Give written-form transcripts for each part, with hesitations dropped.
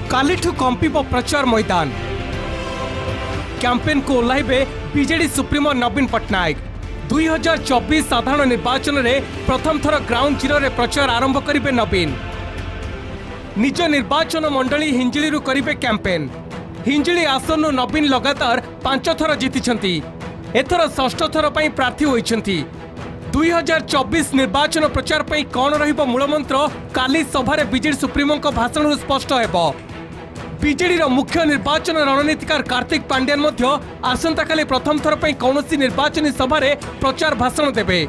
कालीठू कंपिब प्रचार मैदान कैंपेन को ओह्लैबे बीजेडी सुप्रीमो नवीन पट्टनायक 2024 साधारण निर्वाचन में प्रथम थर ग्राउंड जीरो रे प्रचार आरंभ करेंगे नवीन। निज निर्वाचन मंडली हिंजिली करेंगे कैंपेन। हिंजिली आसनु नवीन लगातार 5 थर जीति एथर षष्ठ थर पर प्रार्थी होती। 2024 निर्वाचन प्रचार पर कौन रहिबो मूलमंत्र काली सभारे बीजेडी सुप्रीमो भाषण स्पष्ट हेबो। बीजेडी मुख्य निर्वाचन रणनीतिकार कार्तिक पांड्यान आसंता काली प्रथम थर पर कौनसी निर्वाचनी सभा प्रचार भाषण देबे।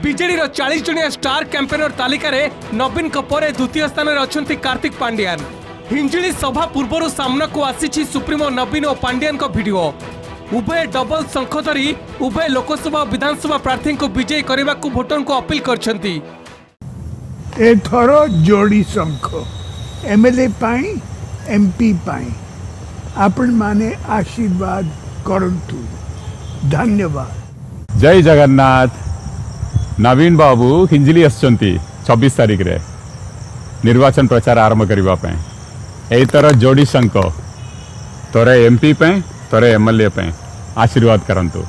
बीजेडी 40 जणिया स्टार कैंपेनर तालिका रे नवीन पर द्वितीय स्थान में अच्छा कार्तिक पांड्यान। हिंजिली सभा पूर्व सामना को आसी सुप्रीमो नवीन और पांड्यान वीडियो। उभय डबल शंख धरी उभय लोकसभा और विधानसभा प्रार्थी को विजयी करने को भोटर को अपील करछंती। एथर जोड़ी शंख एमएलए पाई एमपी पाई आपण माने आशीर्वाद करंतु। धन्यवाद। जय जगन्नाथ। नवीन बाबू हिंजिली आसचंती 26 तारीख रे निर्वाचन प्रचार आरंभ करबा पे एई तरह जोड़ी शंख तोरे एमपी पे तोरे एमएलए पे आशीर्वाद करंतु।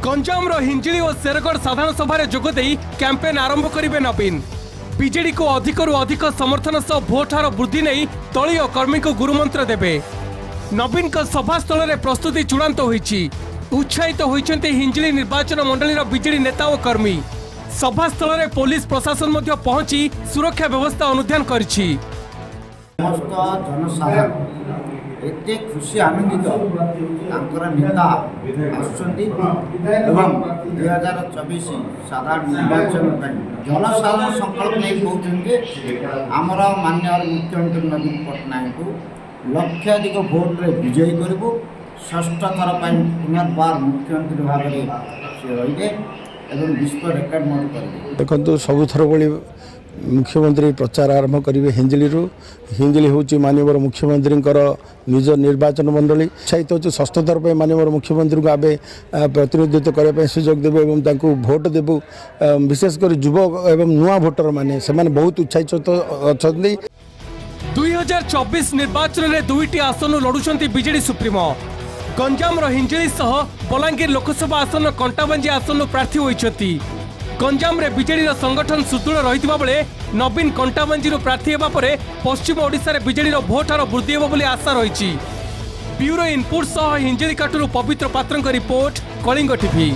गंजाम रो हिंजिली और शेरगढ़ साधारण सभा जोगदे कैंपेन आरंभ करेंगे नवीन। बीजेडी को अधिकरू अधिक समर्थन सह भोट हार वृद्धि नहीं दलीय कर्मी को गुरुमंत्र देवे। नवीन का सभास्थल में प्रस्तुति चूड़ांत होईछि। उत्साहित होइछन्ते हिंजिली निर्वाचन मंडली बीजेडी नेता और कर्मी। सभास्थल में पुलिस प्रशासन मध्य पहुंची सुरक्षा व्यवस्था अनुध्यान करिछि। समस्त जनसाधारण एते खुशी आनंदित नेता आसुचंती एवं 2024 साधारण निर्वाचन जनसाधारण संकल्प नहीं कहते आमर माननीय मुख्यमंत्री नवीन पट्टनायक को लक्षाधिक भोट रे विजयी करूँ। षष्ठ थर पर पुनर्बार मुख्यमंत्री भाव में से रही एवं विश्व रेकर्ड करेंगे। देखो सबुथर भाई मुख्यमंत्री प्रचार आरंभ करेंगे हिंजिली। हिंजिली हूँ माननीय मुख्यमंत्री निज निर्वाचन मंडली उत्साहित हो षष्ठ थर पर माननीय मुख्यमंत्री को आवे प्रतिनिधित्व करने सुजोग देव एवं भोट देवु। विशेषकर युव एवं नुआ भोटर माने से बहुत उत्साहित अच्छा। 2024 निर्वाचन में दुईटी आसन लड़ुंट बीजेडी सुप्रीमो। गंजाम हिंजिली सह बलांगीर लोकसभा आसन कंटाबांजी आसन प्रार्थी होती। गंजाम रे बीजेडी संगठन सुदृढ़ रही बेले नवीन कंटाबांजी प्रार्थी होगा पश्चिम ओडिशा रे बीजेडी भोट हार वृद्धि होब बोली आशा रही। ब्यूरो इनपुट सह हिंजिली काटरू पवित्र पात्र रिपोर्ट कलिंग टीवी।